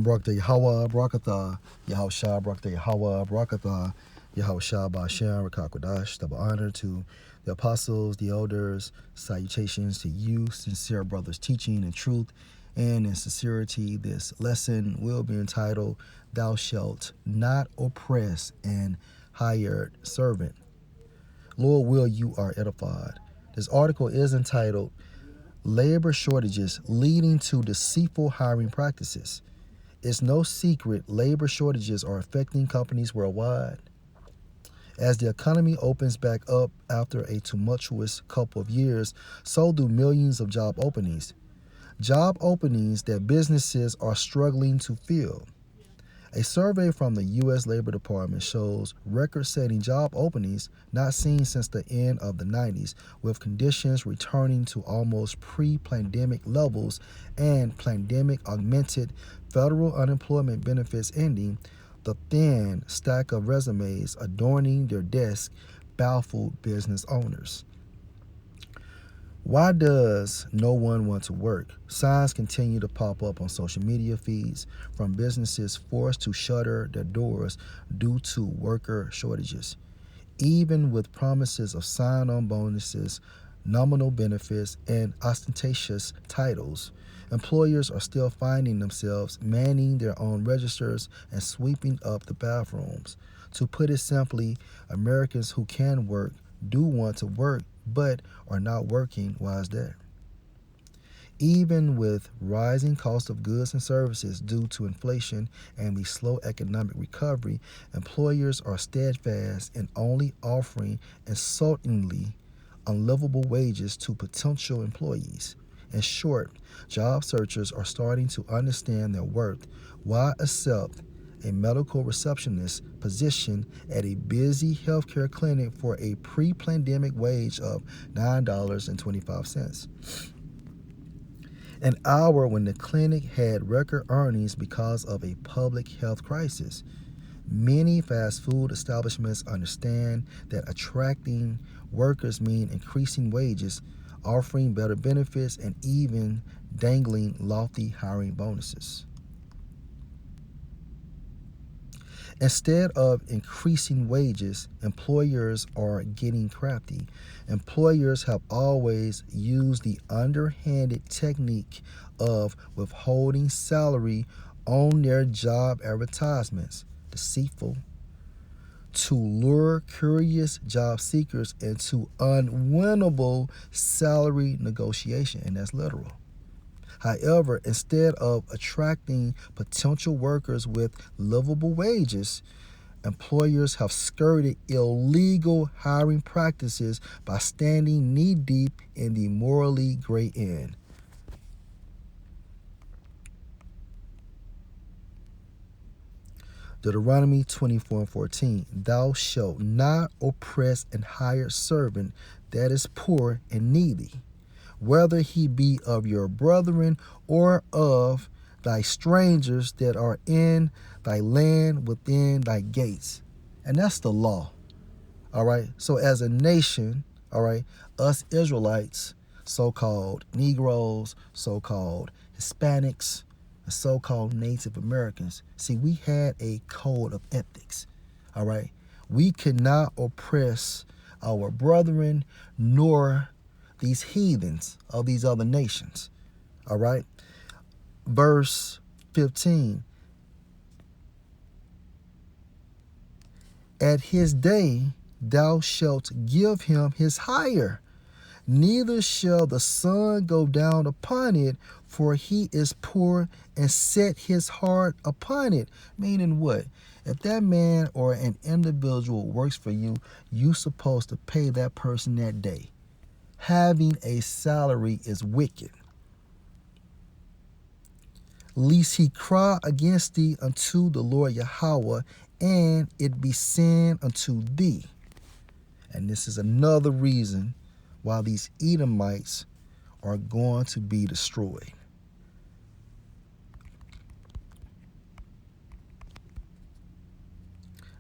Barakatah Yahweh, Barakatah Yahushua, Barakatah Yahweh, Barakatah Yahushua Ba'ashem, Rakakwadash. Double honor to the apostles, the elders. Salutations to you, sincere brothers, teaching in truth and in sincerity. This lesson will be entitled, Thou Shalt Not Oppress an Hired Servant. Lord, will you are edified. This article is entitled, Labor Shortages Leading to Deceitful Hiring Practices. It's no secret labor shortages are affecting companies worldwide. As the economy opens back up after a tumultuous couple of years, so do millions of job openings. Job openings that businesses are struggling to fill. A survey from the U.S. Labor Department shows record-setting job openings not seen since the end of the 90s, with conditions returning to almost pre-pandemic levels and pandemic-augmented federal unemployment benefits ending. The thin stack of resumes adorning their desk baffled business owners. Why does no one want to work? Signs continue to pop up on social media feeds from businesses forced to shutter their doors due to worker shortages. Even with promises of sign-on bonuses, nominal benefits, and ostentatious titles, employers are still finding themselves manning their own registers and sweeping up the bathrooms. To put it simply, Americans who can work do want to work, but are not working. Why is that? Even with rising cost of goods and services due to inflation and the slow economic recovery, employers are steadfast in only offering insultingly unlivable wages to potential employees. In short, job searchers are starting to understand their worth. Why accept a medical receptionist position at a busy healthcare clinic for a pre-pandemic wage of $9.25? An hour when the clinic had record earnings because of a public health crisis. Many fast food establishments understand that attracting workers means increasing wages, offering better benefits, and even dangling lofty hiring bonuses. Instead of increasing wages, employers are getting crafty. Employers have always used the underhanded technique of withholding salary on their job advertisements, deceitful, to lure curious job seekers into unwinnable salary negotiation, and that's literal. However, instead of attracting potential workers with livable wages, employers have skirted illegal hiring practices by standing knee-deep in the morally gray end. Deuteronomy 24:14, Thou shalt not oppress an hired servant that is poor and needy, whether he be of your brethren or of thy strangers that are in thy land within thy gates. And that's the law. All right. So as a nation, all right, us Israelites, so-called Negroes, so-called Hispanics, and so-called Native Americans, see, we had a code of ethics. All right. We could not oppress our brethren nor these heathens of these other nations. All right. Verse 15. At his day thou shalt give him his hire, neither shall the sun go down upon it, for he is poor, and set his heart upon it. Meaning what? If that man or an individual works for you, you're supposed to pay that person that day. Having a salary is wicked. Lest he cry against thee unto the Lord Yahweh, and it be sin unto thee. And this is another reason why these Edomites are going to be destroyed.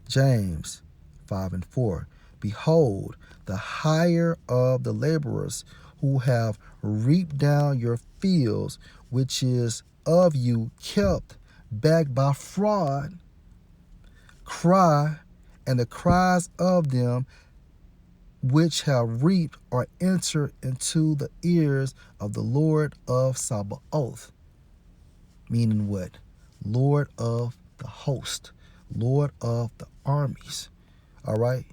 James 5:4. Behold, the hire of the laborers who have reaped down your fields, which is of you kept backed by fraud, cry, and the cries of them which have reaped or entered into the ears of the Lord of Sabaoth. Meaning what? Lord of the host, Lord of the armies. All right?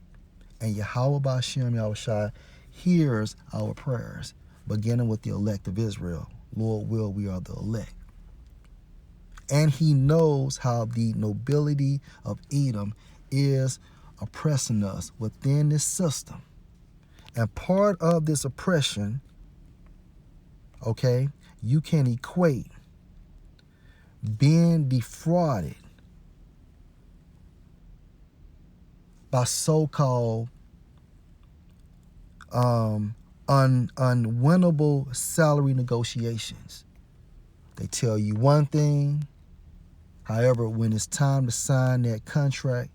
And Yahweh Ba'Shem Yahushua hears our prayers, beginning with the elect of Israel. Lord will, we are the elect. And he knows how the nobility of Edom is oppressing us within this system. And part of this oppression, okay, you can equate being defrauded by so-called unwinnable salary negotiations. They tell you one thing, however, when it's time to sign that contract,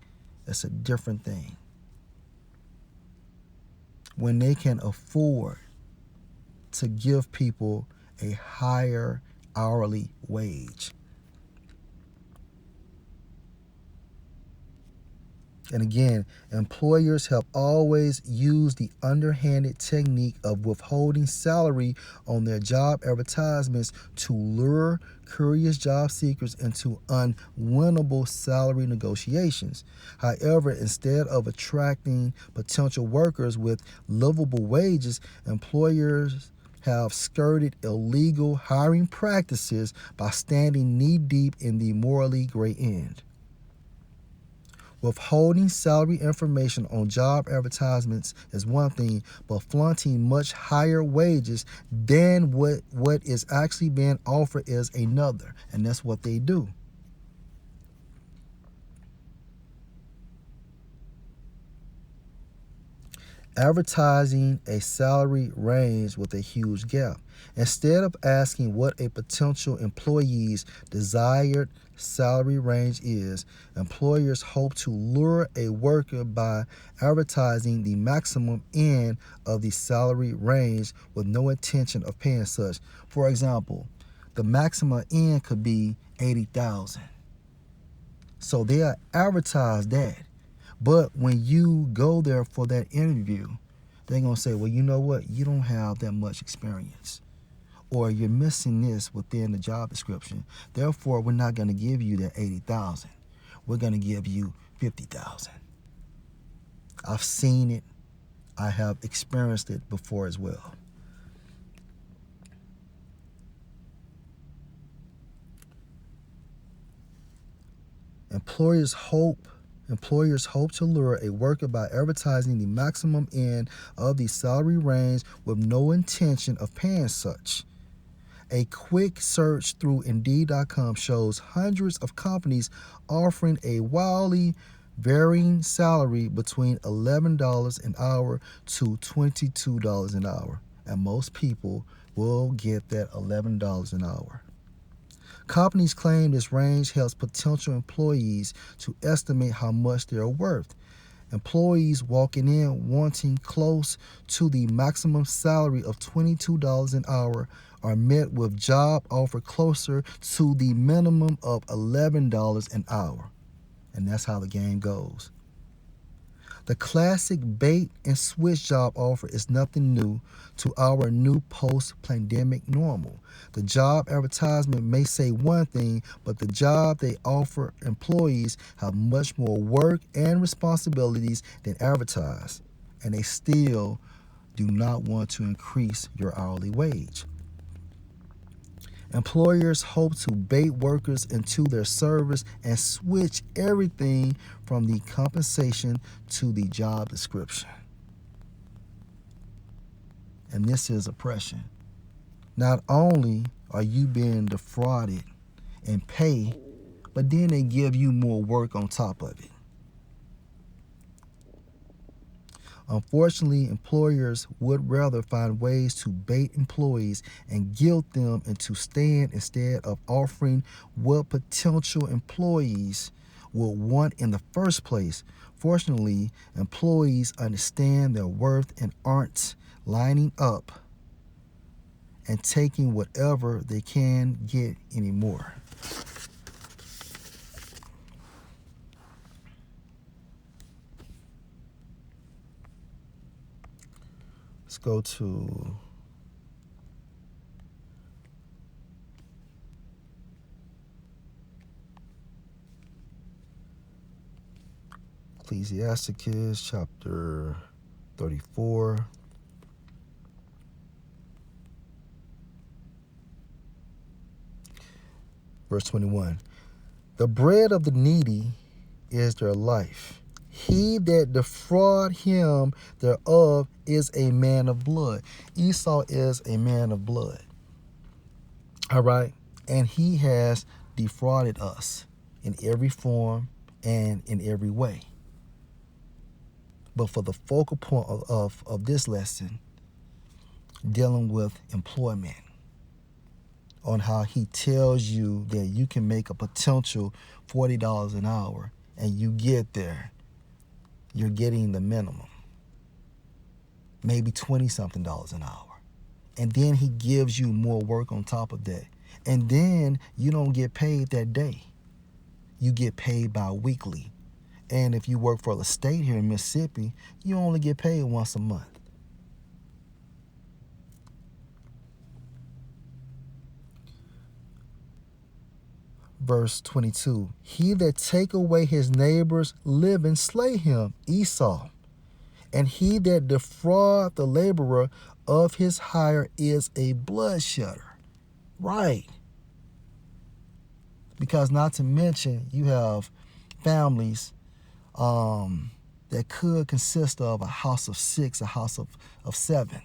it's a different thing. When they can afford to give people a higher hourly wage. And again, employers have always used the underhanded technique of withholding salary on their job advertisements to lure curious job seekers into unwinnable salary negotiations. However, instead of attracting potential workers with livable wages, employers have skirted illegal hiring practices by standing knee-deep in the morally gray end. Withholding salary information on job advertisements is one thing, but flaunting much higher wages than what is actually being offered is another. And that's what they do. Advertising a salary range with a huge gap. Instead of asking what a potential employee's desired salary range is, employers hope to lure a worker by advertising the maximum end of the salary range with no intention of paying such. For example, the maximum end could be $80,000. So they'll advertise that. But when you go there for that interview, they're going to say, well, you know what? You don't have that much experience. Or you're missing this within the job description. Therefore, we're not going to give you that $80,000. We're going to give you $50,000. I've seen it. I have experienced it before as well. Employers hope to lure a worker by advertising the maximum end of the salary range with no intention of paying such. A quick search through Indeed.com shows hundreds of companies offering a wildly varying salary between $11 an hour to $22 an hour. And most people will get that $11 an hour. Companies claim this range helps potential employees to estimate how much they're worth. Employees walking in wanting close to the maximum salary of $22 an hour are met with job offer closer to the minimum of $11 an hour. And that's how the game goes. The classic bait and switch job offer is nothing new to our new post-pandemic normal. The job advertisement may say one thing, but the job they offer employees have much more work and responsibilities than advertised, and they still do not want to increase your hourly wage. Employers hope to bait workers into their service and switch everything from the compensation to the job description. And this is oppression. Not only are you being defrauded in pay, but then they give you more work on top of it. Unfortunately, employers would rather find ways to bait employees and guilt them into staying instead of offering what potential employees will want in the first place. Fortunately, employees understand their worth and aren't lining up and taking whatever they can get anymore. Let's go to Ecclesiasticus chapter 34. Verse 21. The bread of the needy is their life. He that defraud him thereof is a man of blood. Esau is a man of blood. All right. And he has defrauded us in every form and in every way. But for the focal point of this lesson, dealing with employment, on how he tells you that you can make a potential $40 an hour, and you get there, you're getting the minimum, maybe 20-something dollars an hour. And then he gives you more work on top of that. And then you don't get paid that day. You get paid bi-weekly. And if you work for the state here in Mississippi, you only get paid once a month. Verse 22, he that take away his neighbor's living, slay him, Esau. And he that defraud the laborer of his hire is a bloodshedder. Right. Because not to mention, you have families that could consist of a house of 6, a house of 7.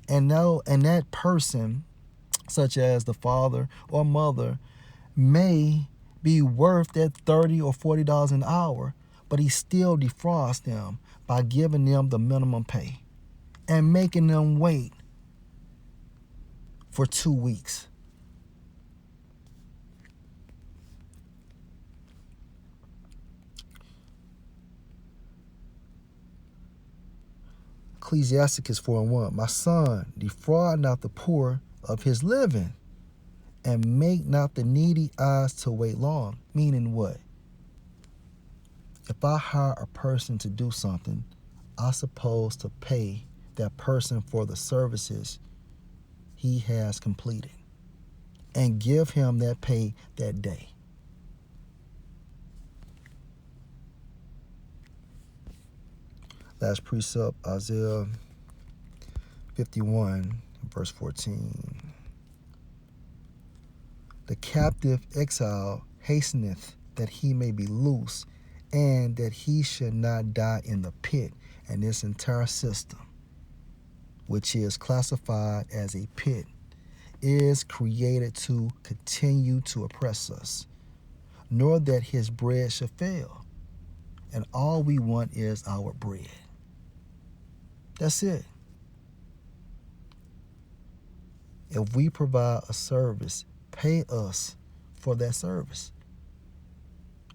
And that person, such as the father or mother, may be worth that $30 or $40 an hour, but he still defrauds them by giving them the minimum pay and making them wait for 2 weeks. Ecclesiasticus 4:1, my son, defraud not the poor of his living, and make not the needy eyes to wait long. Meaning what? If I hire a person to do something, I'm supposed to pay that person for the services he has completed and give him that pay that day. Last precept, Isaiah 51, verse 14. The captive exile hasteneth that he may be loose, and that he should not die in the pit. And this entire system, which is classified as a pit, is created to continue to oppress us, nor that his bread should fail. And all we want is our bread. That's it. If we provide a service, pay us for that service.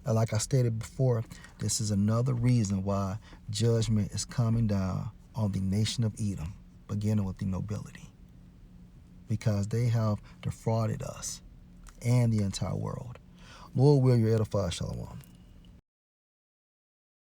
And like I stated before, this is another reason why judgment is coming down on the nation of Edom, beginning with the nobility, because they have defrauded us and the entire world. Lord, will you edify? Shalom.